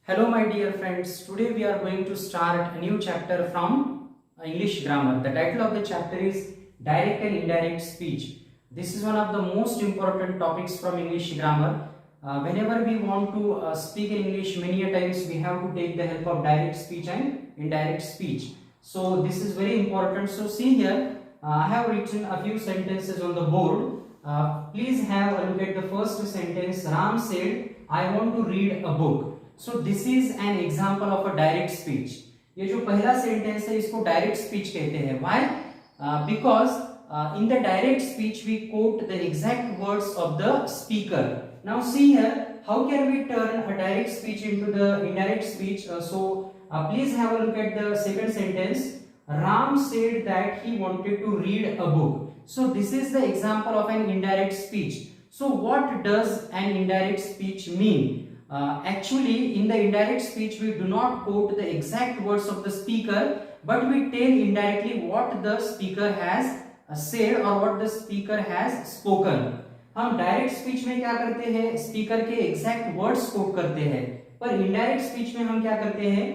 Hello my dear friends, today we are going to start a new chapter from English grammar. The title of the chapter is Direct and Indirect Speech. This is one of the most important topics from English grammar. Whenever we want to speak in English, many a times we have to take the help of direct speech and indirect speech. So this is very important. So see here, I have written a few sentences on the board. Please have a look at the first sentence. Ram said, I want to read a book. So this is an example of a direct speech. ये जो पहला sentence है इसको direct speech कहते हैं. Why? Because in the direct speech we quote the exact words of the speaker. Now see here, how can we turn a direct speech into the indirect speech? Please have a look at the second sentence. Ram said that he wanted to read a book. So this is the example of an indirect speech. So what does an indirect speech mean? Actually, in the indirect speech, we do not quote the exact words of the speaker, but we tell indirectly what the speaker has said or what the speaker has spoken. हम direct speech में क्या करते हैं, speaker के exact words coat करते हैं, पर indirect speech में हम क्या करते हैं,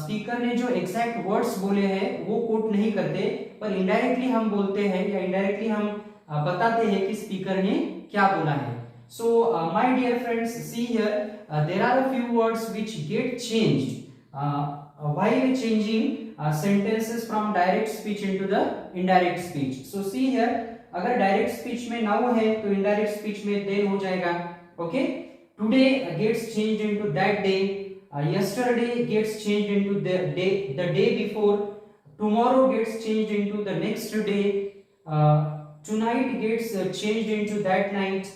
स्पीकर ने जो एग्जैक्ट वर्ड्स बोले हैं वो कोट नहीं करते, पर इनडायरेक्टली हम बोलते हैं या इनडायरेक्टली हम बताते हैं कि स्पीकर ने क्या बोला है. So my dear friends, see here, there are a few words which get changed while changing sentences from direct speech into the indirect speech. So see here, अगर direct speech में now है तो indirect speech में then हो जाएगा. Okay, today gets changed into that day, yesterday gets changed into the day before, tomorrow gets changed into the next day, tonight gets changed into that night.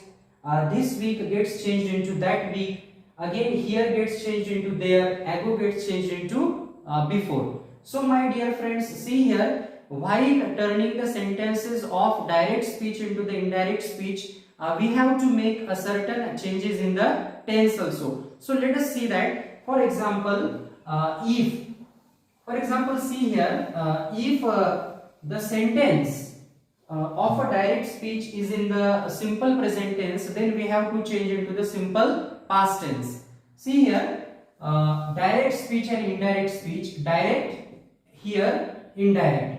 This week gets changed into that week, again here gets changed into there, ago gets changed into before. So my dear friends, see here, while turning the sentences of direct speech into the indirect speech, we have to make a certain changes in the tense also. So let us see that. For example, if, for example, see here, if the sentence of a direct speech is in the simple present tense, then we have to change into the simple past tense. See here, direct speech and indirect speech. Direct here, indirect.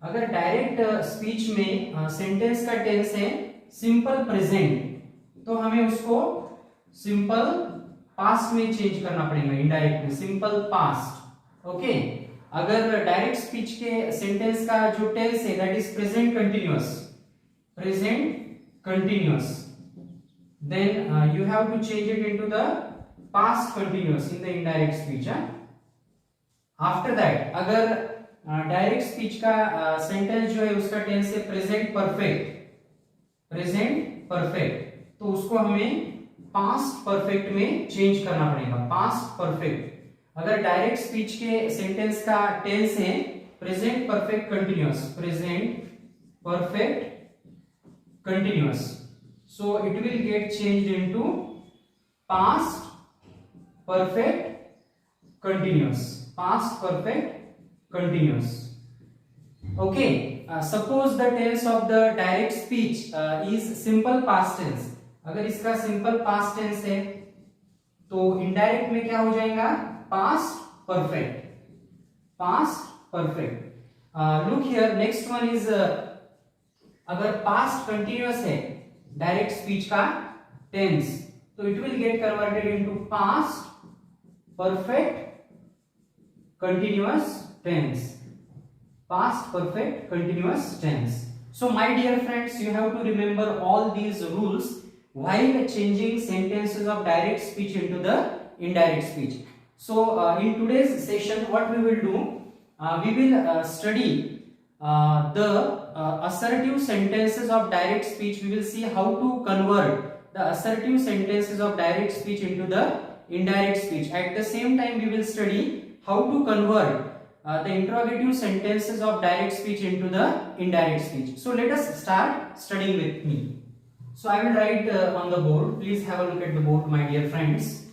अगर direct speech में sentence का tense है simple present, तो हमें उसको simple past में change करना पड़ेगा. इनडायरेक्ट में सिंपल पास्ट. ओके, अगर डायरेक्ट स्पीच के सेंटेंस का जो टेंस है that is present continuous, then you have to change it into the past continuous in the indirect speech. After that, अगर डायरेक्ट स्पीच का सेंटेंस जो है उसका टेंस है प्रेजेंट परफेक्ट, तो उसको हमें पास्ट परफेक्ट में चेंज करना पड़ेगा. Past perfect. अगर डायरेक्ट स्पीच के सेंटेंस का टेंस है present perfect continuous, so it will gate changed into past perfect continuous. Okay, suppose the tense of the direct speech is simple past tense. अगर इसका simple past tense है तो indirect में क्या हो जाएगा, past perfect. Look here, next one is, अगर past continuous है डायरेक्ट स्पीच का टेंस, तो it will get converted into past perfect continuous tense. So my dear friends, you have to remember all these rules while changing sentences of direct speech into the indirect speech. So in today's session what we will do, we will study the assertive sentences of direct speech. We will see how to convert the assertive sentences of direct speech into the indirect speech. At the same time we will study how to convert the interrogative sentences of direct speech into the indirect speech. So let us start studying with me. So I will write on the board. Please have a look at the board, my dear friends.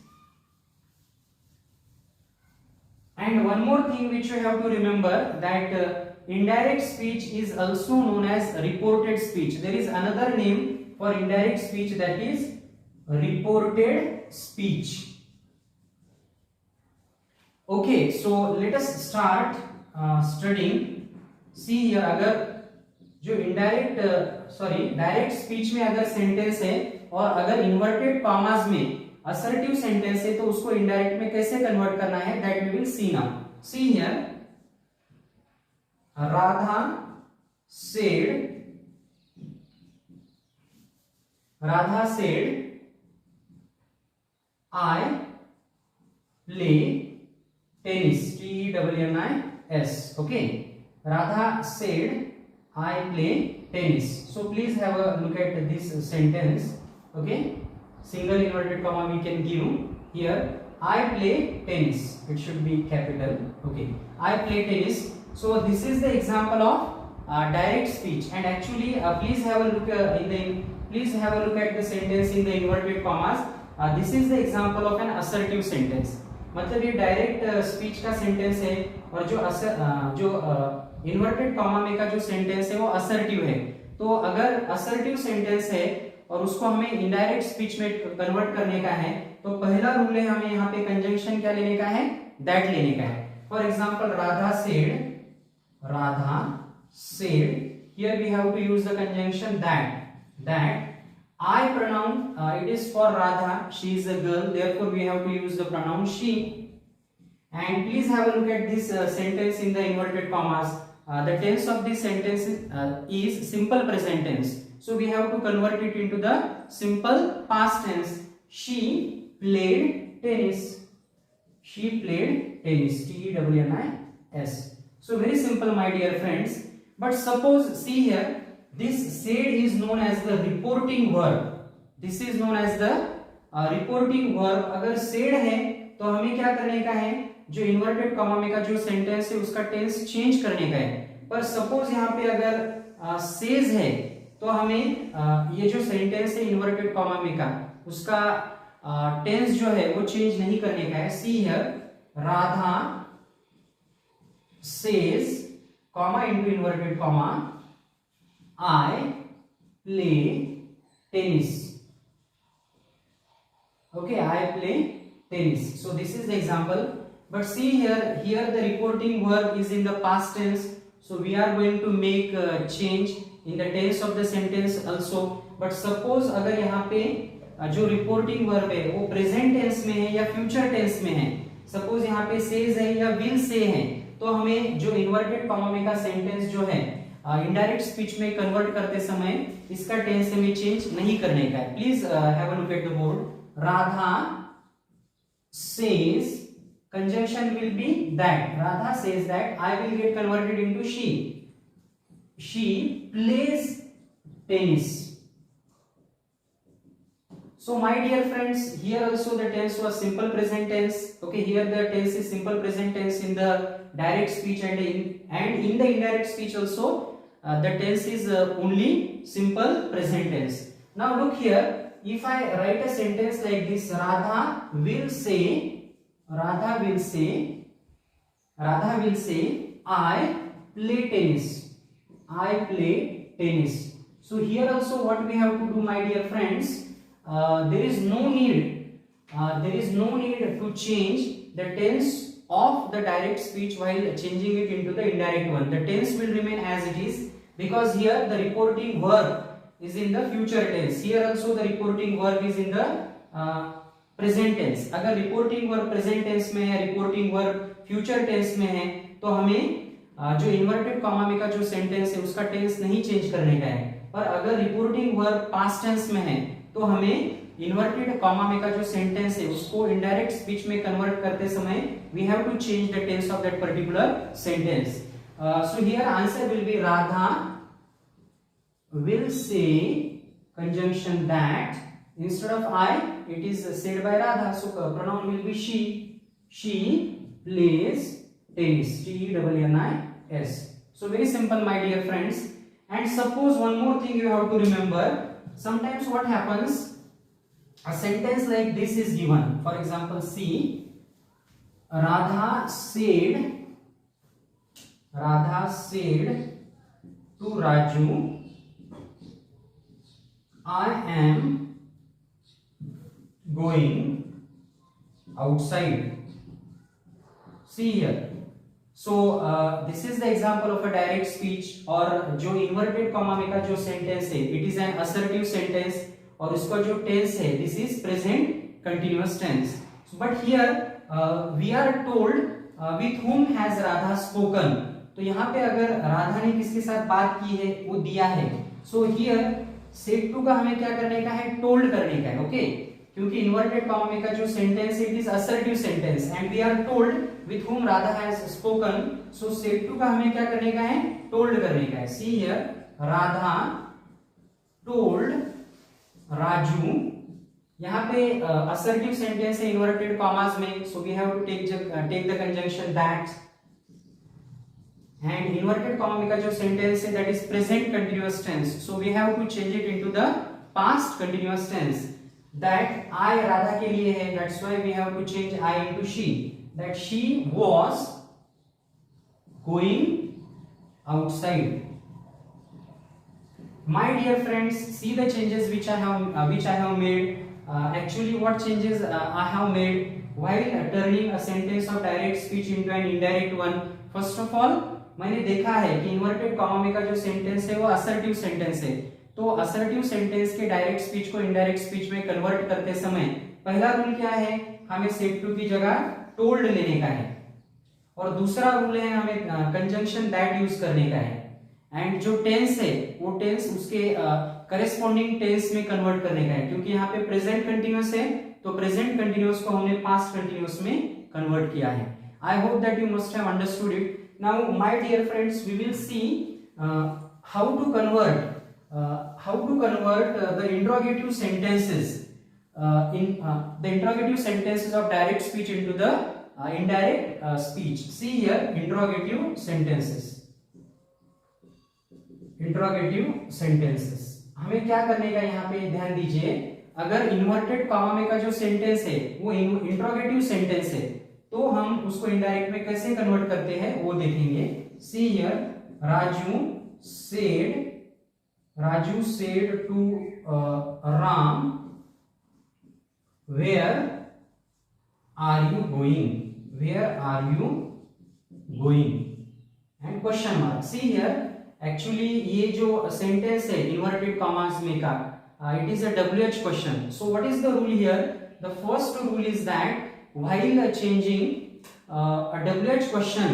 And one more thing which you have to remember, that indirect speech is also known as reported speech. There is another name for indirect speech, that is reported speech. Okay, so let us start studying. See here, अगर जो direct speech में अगर sentence है और अगर inverted commas में assertive sentence है तो उसको इनडायरेक्ट में कैसे कन्वर्ट करना है, that we will see now. See here, Radha said, I play tennis. Tennis. Okay. Radha said I play tennis. So please have a look at this sentence. Okay. Single inverted comma we can give here. I play tennis. It should be capital. Okay. I play tennis. So this is the example of direct speech. And actually, please have a look at the sentence in the inverted commas. This is the example of an assertive sentence. मतलब ये direct speech का sentence है और जो inverted comma में का जो sentence है वो असर्टिव है. तो अगर असर्टिव सेंटेंस है और उसको हमें इनडायरेक्ट स्पीच में कन्वर्ट करने का है तो पहला रूल है हमें यहाँ पे कंजंक्शन क्या लेने का है, दैट लेने का है. For example Radha said, here we have to use the conjunction that. I pronoun, it is for Radha, she is a girl, therefore we have to use the pronoun she. And please have a look at this sentence in the inverted commas. The tense of this sentence is simple present tense, so we have to convert it into the simple past tense. She played tennis. Tennis. So very simple, my dear friends. But suppose, see here, this said is known as the reporting verb. This is known as the reporting verb. अगर said है तो हमें क्या करने का है, जो inverted comma में का जो सेंटेंस है उसका टेंस चेंज करने का है. पर सपोज यहाँ पे अगर says है तो हमें ये जो सेंटेंस है इन्वर्टेड कॉमा में का उसका टेंस जो है वो चेंज नहीं करने का है. See here, Radha says, comma into inverted comma, I play tennis. Okay, I play tennis. So this is the example. But see here the reporting verb is in the past tense. So we are going to make a change in the tense of the sentence also. But suppose अगर यहाँ पे जो reporting verb है वो present tense में है या future tense में है, suppose यहाँ पे says है या will say है, तो हमें जो इन्वर्टेड कॉमा में का सेंटेंस जो है इनडायरेक्ट स्पीच में कन्वर्ट करते समय इसका टेंस हमें चेंज नहीं करने का है. Please have a look at the board. Radha says, conjunction will be that. Radha says that, I will get converted into she plays tennis. So my dear friends, here also the tense was simple present tense. Okay, here the tense is simple present tense in the direct speech, and in the indirect speech also the tense is only simple present tense. Now look here, if I write a sentence like this, Radha will say I play tennis. So here also what we have to do, my dear friends, there is no need to change the tense of the direct speech while changing it into the indirect one. The tense will remain as it is because here the reporting verb is in the future tense. Here also the reporting verb is in the present tense. अगर reporting verb present tense में है, reporting verb future tense में है, तो हमें जो inverted comma में का जो sentence है उसका tense नहीं change करने का है. पर अगर reporting verb past tense में है तो हमें इन्वर्टेड कॉमा में का जो सेंटेंस है उसको इनडायरेक्ट स्पीच में कन्वर्ट करते समय we have to change the tense of that particular sentence. So here answer will be Radha will say, conjunction that, instead of I it is said by Radha, so pronoun will be she plays tennis. Tennis. So very simple, my dear friends. And suppose one more thing you have to remember. Sometimes what happens, a sentence like this is given. For example, see, Radha said to Raju, I am going outside. See here. So this is the example of a direct speech. और जो inverted comma में का जो sentence है, it is an assertive sentence और उसका जो tense है, this is present continuous tense. But here we are told with whom has Radha spoken. तो यहाँ पे अगर राधा ने किसके साथ बात की है वो दिया है. सो हियर सेड टू का हमें क्या करने का है, टोल्ड करने का है. ओके, क्योंकि इन्वर्टेड कॉमा में का जो सेंटेंस है, it is assertive sentence and we are told with whom Radha has spoken. So said to का हमें क्या करने का है, टोल्ड करने का है. See here, Radha told Raju. यहाँ पे असर्टिव सेंटेंस है इन्वर्टेड कॉमास में, so we have to take the conjunction that. And inverted comma में का जो सेंटेंस है, that is present continuous tense, so we have to change it into the past continuous tense. That I Radha के लिए है, that's why we have to change I into she. That she was going outside. My dear friends, see the changes which I have made. Actually, what changes I have made while turning a sentence of direct speech into an indirect one. First of all, मैंने देखा है कि inverted comma में का जो sentence है वो assertive sentence है. तो असर्टिव सेंटेंस के डायरेक्ट स्पीच को इनडायरेक्ट स्पीच में कन्वर्ट करते समय पहला रूल क्या है, हमें सेड टू की जगह टोल्ड लेने का है. और दूसरा रूल है हमें कंजंक्शन दैट यूज करने का है. एंड जो टेंस है वो टेंस उसके करेस्पॉन्डिंग टेंस में कन्वर्ट करने का है. क्योंकि यहाँ पे प्रेजेंट कंटिन्यूअस है, तो प्रेजेंट कंटिन्यूअस को हमने पास्ट कंटिन्यूअस में कन्वर्ट किया है. I hope that you must have understood it. Now my dear friends, we will see how to convert the interrogative sentences in the interrogative sentences of direct speech into the indirect speech. See here, interrogative sentences. हमें क्या करने का, यहाँ पे ध्यान दीजिए. अगर inverted comma में का जो सेंटेंस है वो इंट्रोगेटिव सेंटेंस है, तो हम उसको इनडायरेक्ट में कैसे कन्वर्ट करते हैं वो देखेंगे. See here, Raju said to Ram, where are you going and question mark. See here, actually ये जो sentence है inverted commas में का, it is a WH question. So what is the rule here? The first rule is that while changing a WH question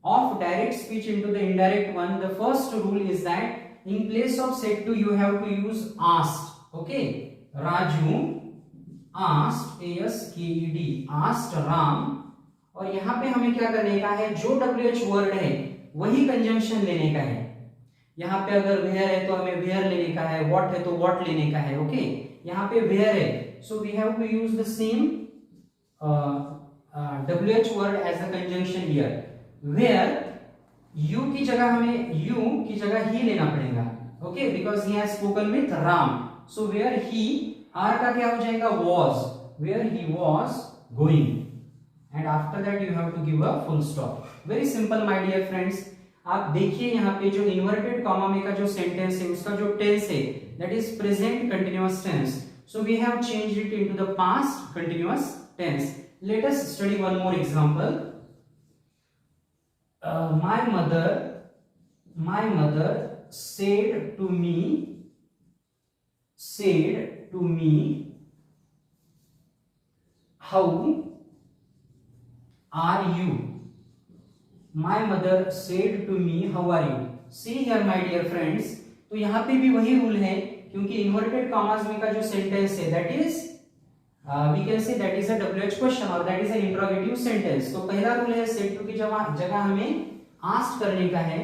of direct speech into the indirect one, the first rule is that in place of said to you have to use asked. Okay, Raju asked, A-S-K-E-D, asked Ram. और यहाँ पे हमें क्या करने का है, जो WH word है वही कंजंक्शन लेने का है. यहाँ पे अगर वेयर है तो हमें वेयर लेने का है, व्हाट है तो व्हाट लेने का है. ओके, यहाँ पे वेयर है, so we have to use the same WH word as a conjunction here. Where, you की जगह हमें यू की जगह ही लेना पड़ेगा. Okay, because he has spoken with Ram. So where he, are का क्या हो जाएगा, was, where he was going, and after that you have to give a full stop. Very simple my dear friends. आप देखिए यहाँ पे जो इन्वर्टेड कॉमा में का जो सेंटेंस है उसका जो टेंस है, that is present continuous tense. So we have changed it into the past continuous tense. Let us study one more example. My mother said to me, how are you? My mother said to me, how are you? See here my dear friends, तो यहाँ पे भी वही rule है, क्योंकि inverted commas में का जो सेंटेंस है that is we can say that is a WH question or that is an interrogative sentence. तो पहला रूल है said to की जगह हमें asked करने का है.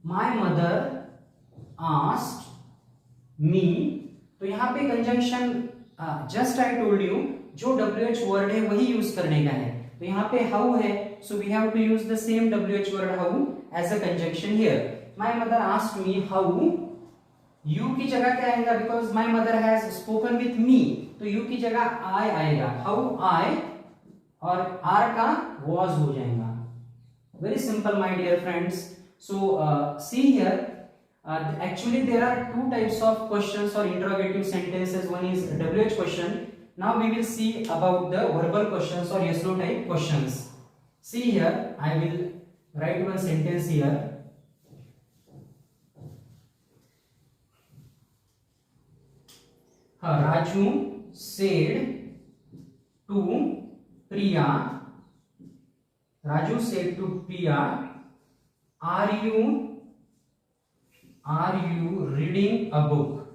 My mother asked me. तो यहाँ पे conjunction just I told you, जो WH वर्ड है वही यूज करने का है. तो यहाँ पे हाउ है, so we have to use the same WH word how as a conjunction here. My mother asked me how, you की जगह क्या आएगा, because my mother has spoken with me, तो यू की जगह आई आएगा. हाउ आई, और आर का वॉज हो जाएगा. Very simple my dear friends. So see here, actually there are two types of questions or interrogative sentences. One is WH question. Now we will see about the verbal questions or yes no type questions. See here, I will write one sentence here. Raju said to Priya. Raju said to Priya, Are you reading a book?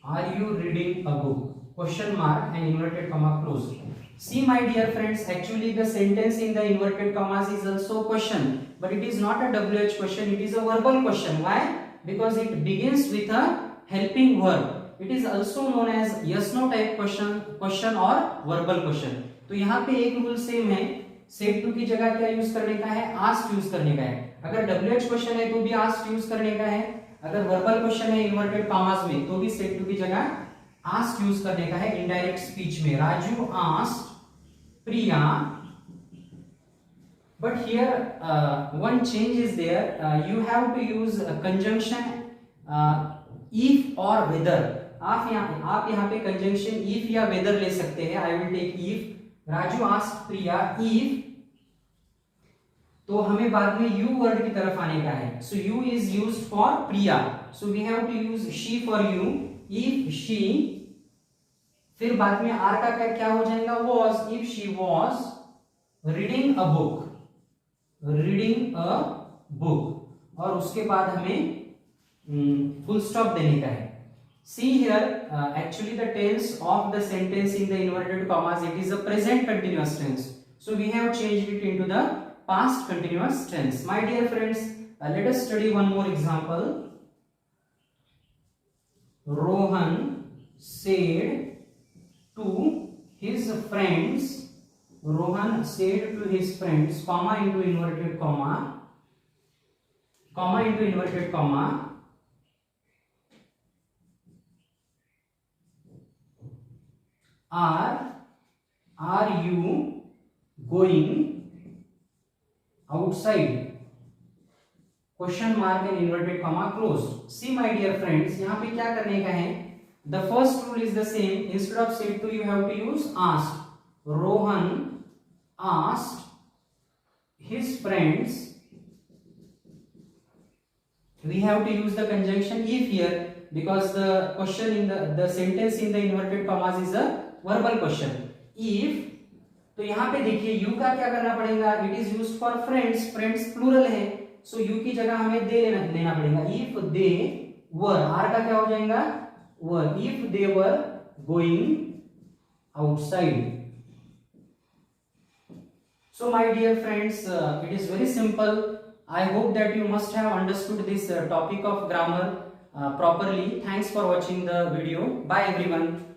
Are you reading a book? Question mark and inverted comma closed. See my dear friends, actually the sentence in the inverted commas is also question, but it is not a WH question, it is a verbal question. Why? Because it begins with a helping verb. It is also known as yes no type question or verbal question. तो यहाँ पे एक rule same है, said to की जगह क्या use करने का है? आस्क्ड यूज करने का है. अगर WH क्वेश्चन है तो भी आस्क्ड यूज करने का है. अगर वर्बल क्वेश्चन है इन्वर्टेड कॉमास में तो भी सेड टू की जगह आस्क्ड यूज करने का है इनडायरेक्ट स्पीच में. Raju asked Priya, but here one change is there. You have to use a conjunction if or whether. आप यहाँ पे conjunction if या whether ले सकते हैं. I will take if. Raju asked Priya if, तो हमें बाद में you word की तरफ आने का है. So you is used for Priya. So we have to use she for you. If she, फिर बाद में आर का क्या हो जाएगा? was. If she was reading a book, और उसके बाद हमें फुल स्टॉप देने का है. See here, actually the tense of the sentence in the inverted commas, it is a present continuous tense. So we have changed it into the past continuous tense. My dear friends, let us study one more example. Rohan said to his friends, Rohan said to his friends, comma into inverted comma, are you going outside? Question mark and inverted comma closed. See my dear friends, यहाँ पे क्या करने का है? The first rule is the same. Instead of said to, you have to use asked. Rohan asked his friends. We have to use the conjunction if here because the question in the sentence in the inverted commas is a verbal question. If, तो यहाँ पे देखिए you का क्या करना पड़ेगा? It is used for friends. Friends plural है. So you की जगह हमें they लेना पड़ेगा. If they were, R का क्या हो जाएगा? Were. If they were going outside. So my dear friends, it is very simple. I hope that you must have understood this topic of grammar properly. Thanks for watching the video. Bye everyone.